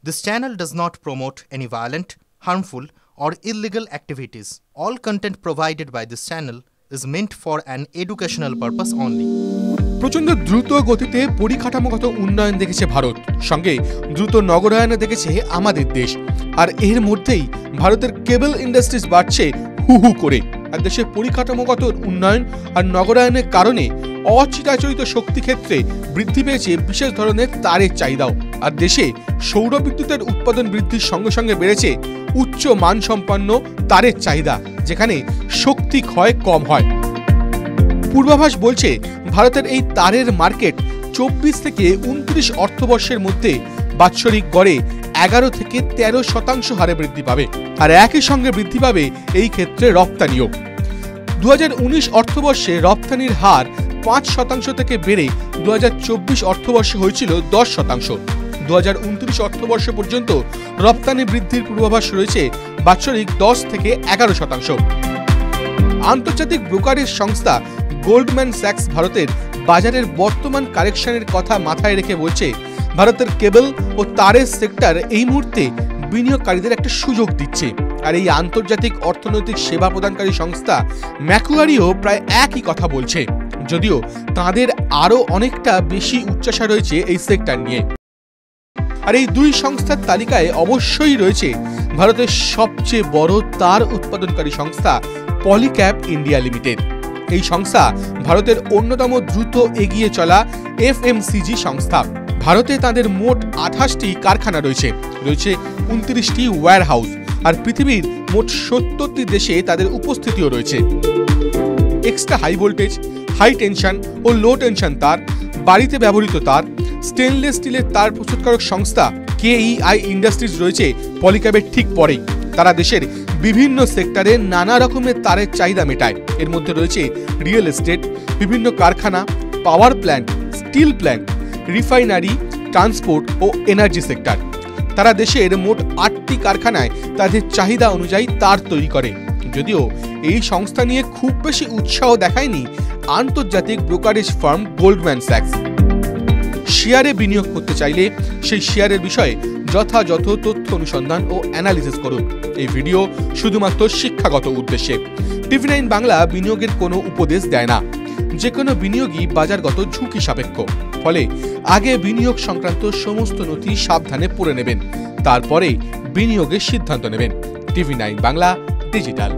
This channel does not promote any violent, harmful, or illegal activities. All content provided by this channel is meant for an educational purpose only. প্রচন্ড দ্রুত গতিতে পরিকাঠামোগত উন্নয়ন দেখেছে ভারত, সঙ্গে দ্রুত নগরায়ন দেখেছে আমাদের দেশ। আর এর মধ্যেই ভারতের কেবল ইন্ডাস্ট্রিজ বাড়ছে হু হু করে। আর দেশের পরিকাঠামোগত উন্নয়ন আর নগরায়নের কারণে অচিরাচরিত শক্তি ক্ষেত্রে বৃদ্ধি পেয়েছে বিশেষ ধরনের তারের চাহিদাও। আর দেশে সৌর বিদ্যুতের উৎপাদন বৃদ্ধির সঙ্গে সঙ্গে বেড়েছে উচ্চ মানসম্পন্ন তারের চাহিদা, যেখানে শক্তি ক্ষয় কম হয়। পূর্বাভাস বলছে ভারতের এই তারের মার্কেট 24 থেকে 29 অর্থবর্ষের মধ্যে বাৎসরিক গড়ে 11 থেকে 13% হারে বৃদ্ধি পাবে। আর একই সঙ্গে বৃদ্ধি পাবে এই ক্ষেত্রে রপ্তানিও। 2019 অর্থবর্ষে রপ্তানির হার 5% থেকে বেড়ে 2024 অর্থবর্ষে হয়েছিল 10%। 2029 অর্থবর্ষ পর্যন্ত রপ্তানি বৃদ্ধির পূর্বাভাস রয়েছে বাৎসরিক 10 থেকে 11%। আন্তর্জাতিক ব্রোকারেজ সংস্থা গোল্ডম্যান স্যাক্স ভারতের বাজারের বর্তমান কারেকশনের কথা মাথায় রেখে বলছে, ভারতের কেবল ও তারের সেক্টর এই মুহূর্তে বিনিয়োগকারীদের একটা সুযোগ দিচ্ছে। আর এই আন্তর্জাতিক অর্থনৈতিক সেবা প্রদানকারী সংস্থা ম্যাকুয়ারিও প্রায় একই কথা বলছে, যদিও তাদের আরও অনেকটা বেশি উচ্চাসা রয়েছে এই সেক্টর নিয়ে। আর এই দুই সংস্থার তালিকায় অবশ্যই রয়েছে ভারতের সবচেয়ে বড় তার উৎপাদনকারী সংস্থা পলিক্যাব ইন্ডিয়া লিমিটেড। এই সংস্থা ভারতের অন্যতম দ্রুত এগিয়ে চলা এফএমসিজি সংস্থা। ভারতে তাদের মোট 28টি কারখানা রয়েছে, 29টি ওয়্যার হাউস, আর পৃথিবীর মোট 70টি দেশে তাদের উপস্থিতিও রয়েছে। Extra high voltage, high tension ও লো টেনশন তার, বাড়িতে ব্যবহৃত তার, স্টেনলেস স্টিলের তার প্রস্তুতকারক সংস্থা কেইআই ইন্ডাস্ট্রিজ রয়েছে পলিক্যাবের ঠিক পরেই। তারা দেশের বিভিন্ন সেক্টরে নানা রকমের তারের চাহিদা মেটায়। এর মধ্যে রয়েছে রিয়েল এস্টেট, বিভিন্ন কারখানা, power plant, steel plant, refinery, transport ও এনার্জি সেক্টর। তারা দেশের মোট 8টি কারখানায় তাদের চাহিদা অনুযায়ী তার তৈরি করে। যদিও এই সংস্থা নিয়ে খুব বেশি উৎসাহ দেখায়নি আন্তর্জাতিক ব্রোকারেজ ফার্ম গোল্ডম্যান স্যাক্স। শেয়ারে বিনিয়োগ করতে চাইলে সেই শেয়ারের বিষয়ে যথাযথ তথ্য অনুসন্ধান ও অ্যানালিসিস করুন। এই ভিডিও শুধুমাত্র শিক্ষাগত উদ্দেশ্যে। TV9 বাংলা বিনিয়োগের কোনো উপদেশ দেয় না। যে কোনো বিনিয়োগই বাজারগত ঝুঁকি সাপেক্ষ, ফলে আগে বিনিয়োগ সংক্রান্ত সমস্ত নথি সাবধানে পড়ে নেবেন, তারপরে বিনিয়োগের সিদ্ধান্ত নেবেন। TV9 Bangla digital.